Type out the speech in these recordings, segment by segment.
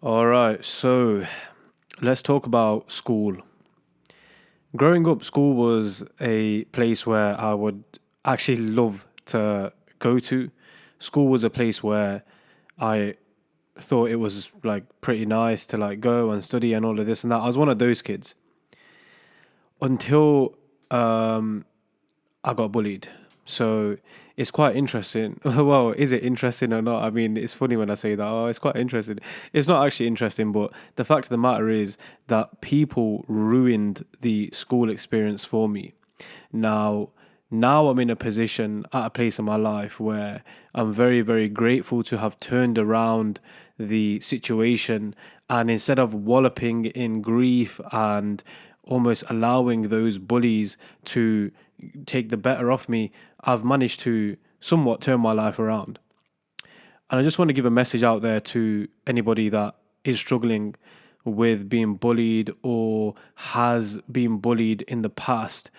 All right, so let's talk about school. Growing up, school was a place where I would actually love to go to. School was a place where I thought it was like pretty nice to like go and study and all of this and that. I was one of those kids until I got bullied. So it's quite interesting. Well, is it interesting or not? I mean, it's funny when I say that. Oh, it's quite interesting. It's not actually interesting, but the fact of the matter is that people ruined the school experience for me. Now, now I'm in a position at a place in my life where I'm very, very grateful to have turned around the situation, and instead of walloping in grief and almost allowing those bullies to take the better off me, I've managed to somewhat turn my life around. And I just want to give a message out there to anybody that is struggling with being bullied or has been bullied in the past,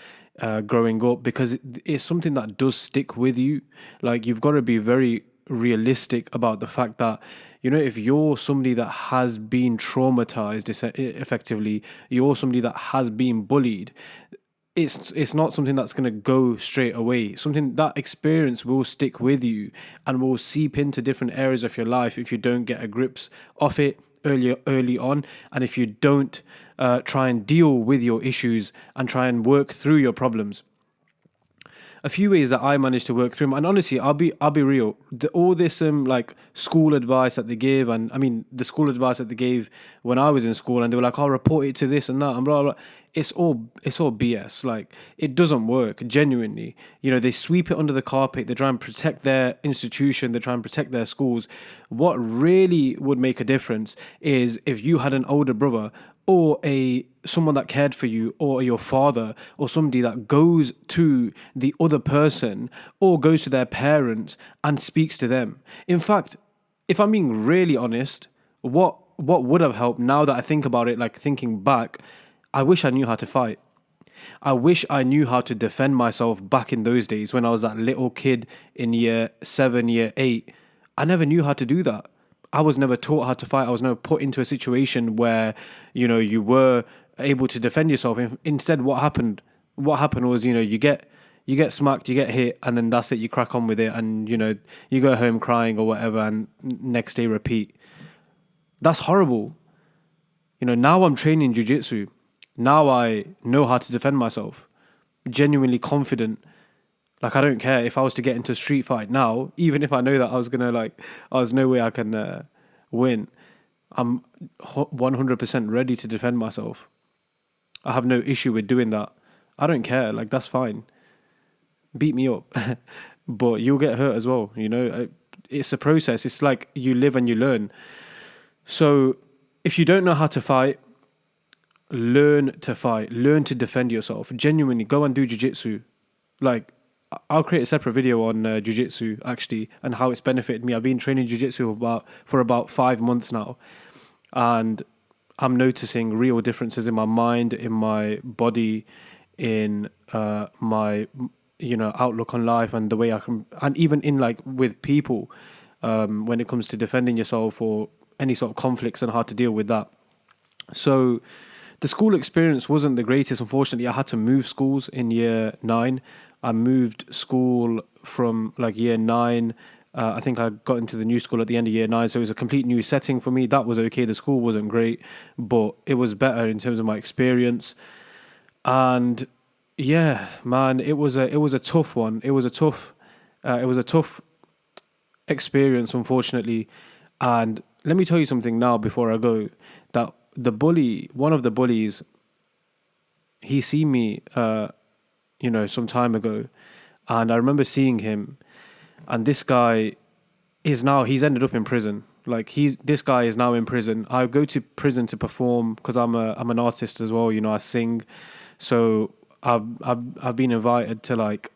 growing up, because it's something that does stick with you. Like, you've got to be very realistic about the fact that, if you're somebody that has been traumatized, effectively, you're somebody that has been bullied, it's not something that's going to go straight away. Something that experience will stick with you and will seep into different areas of your life if you don't get a grips of it early on, and if you don't try and deal with your issues and try and work through your problems. A few ways that I managed to work through 'em. And honestly, I'll be real. All this like school advice that they give, and I mean the school advice that they gave when I was in school, and they were like, "I'll report it to this and that," and blah blah. It's all BS. Like, it doesn't work. Genuinely, they sweep it under the carpet. They try and protect their institution. They try and protect their schools. What really would make a difference is if you had an older brother or a someone that cared for you, or your father, or somebody that goes to the other person or goes to their parents and speaks to them. In fact, if I'm being really honest, what would have helped, now that I think about it, like thinking back, I wish I knew how to fight. I wish I knew how to defend myself back in those days when I was that little kid in year 7, year 8. I never knew how to do that. I was never taught how to fight. I was never put into a situation where, you were able to defend yourself. Instead, what happened was, you get smacked, you get hit, and then that's it. You crack on with it, and you go home crying or whatever, and next day repeat. That's horrible. Now I'm training jiu-jitsu. Now I know how to defend myself. Genuinely confident. Like, I don't care if I was to get into a street fight now, even if I know that I was gonna there's no way I can win. I'm 100% ready to defend myself. I have no issue with doing that. I don't care. Like, that's fine. Beat me up, but you'll get hurt as well. It's a process. It's like you live and you learn. So if you don't know how to fight, learn to fight. Learn to defend yourself. Genuinely, go and do jiu-jitsu. Like, I'll create a separate video on jiu-jitsu actually, and how it's benefited me. I've been training jiu-jitsu for about 5 months now, and I'm noticing real differences in my mind, in my body, in my outlook on life, and the way I can, and even in like with people, when it comes to defending yourself or any sort of conflicts and how to deal with that. So the school experience wasn't the greatest. Unfortunately, I had to move schools in year 9. I moved school from like year 9. I think I got into the new school at the end of year 9, so it was a complete new setting for me. That was okay. The school wasn't great, but it was better in terms of my experience. And yeah, man, it was a tough one. It was a tough experience, unfortunately. And let me tell you something now before I go. That one of the bullies, he seen me, some time ago, and I remember seeing him, and this guy he's ended up in prison. Like, this guy is now in prison. I go to prison to perform because I'm an artist as well. I sing, so I've been invited to like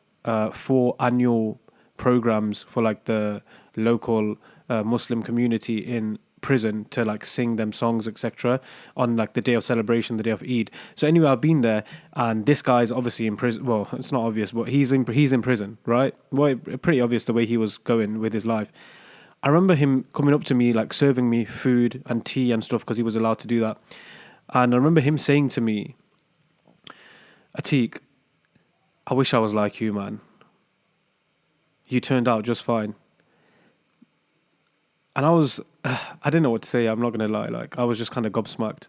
4 annual programs for like the local Muslim community in prison, to like sing them songs, etc., on like the day of celebration, the day of Eid. So anyway, I've been there, and this guy's obviously in prison. Well, it's not obvious, but he's in prison, right? Well, pretty obvious the way he was going with his life. I remember him coming up to me, like serving me food and tea and stuff because he was allowed to do that. And I remember him saying to me, Atik, I wish I was like you, man. You turned out just fine. And I didn't know what to say. I'm not going to lie. Like, I was just kind of gobsmacked.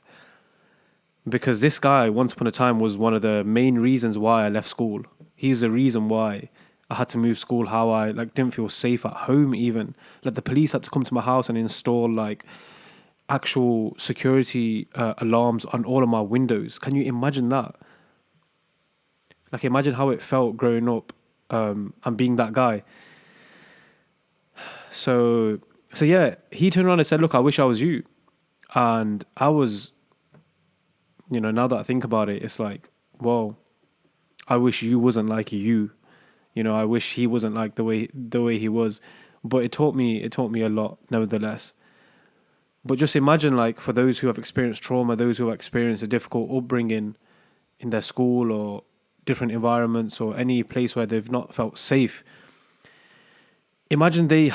Because this guy, once upon a time, was one of the main reasons why I left school. He's the reason why I had to move school, how I like didn't feel safe at home even. Like the police had to come to my house and install like actual security alarms on all of my windows. Can you imagine that? Like imagine how it felt growing up and being that guy. So yeah, he turned around and said, "Look, I wish I was you." And I was, now that I think about it, it's like, whoa, I wish you wasn't like you. I wish he wasn't like the way he was. But it taught me a lot, nevertheless. But just imagine, like, for those who have experienced trauma, those who have experienced a difficult upbringing in their school or different environments or any place where they've not felt safe. Imagine we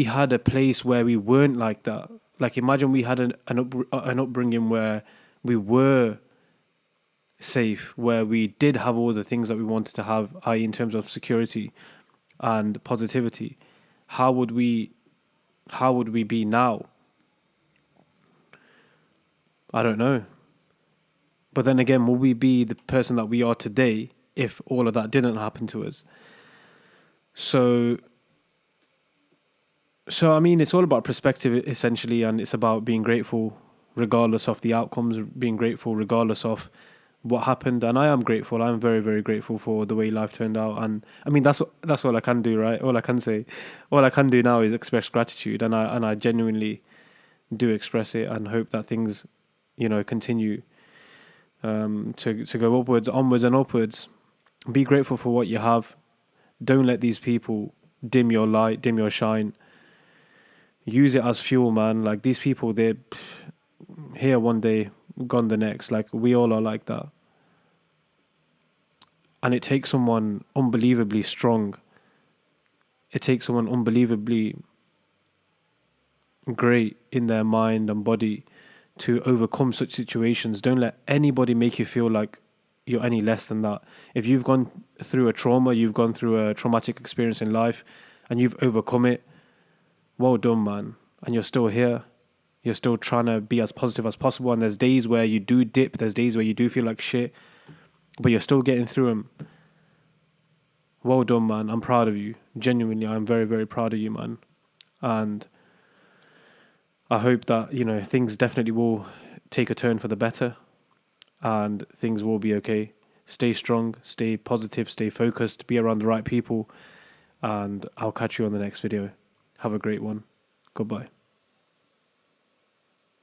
had a place where we weren't like that. Like, imagine we had an upbringing where we were safe, where we did have all the things that we wanted to have, i.e. in terms of security and positivity. How would we be now? I don't know. But then again, will we be the person that we are today if all of that didn't happen to us? So I mean, it's all about perspective essentially, and it's about being grateful regardless of the outcomes, being grateful regardless of what happened. And I am grateful. I'm very, very grateful for the way life turned out. And I mean, that's all I can do, right? All I can say, all I can do now is express gratitude, and I genuinely do express it, and hope that things, continue to go onwards and upwards. Be grateful for what you have. Don't let these people dim your light, dim your shine. Use it as fuel, man. Like, these people, they're here one day, gone the next. Like, we all are like that. And it takes someone unbelievably strong. It takes someone unbelievably great in their mind and body to overcome such situations. Don't let anybody make you feel like you're any less than that. If you've gone through a trauma, you've gone through a traumatic experience in life, and you've overcome it, well done, man. And you're still here. You're still trying to be as positive as possible. And there's days where you do dip. There's days where you do feel like shit, but you're still getting through them. Well done, man. I'm proud of you. Genuinely, I'm very, very proud of you, man. And I hope that, things definitely will take a turn for the better, and things will be okay. Stay strong, stay positive, stay focused, be around the right people, and I'll catch you on the next video. Have a great one. Goodbye.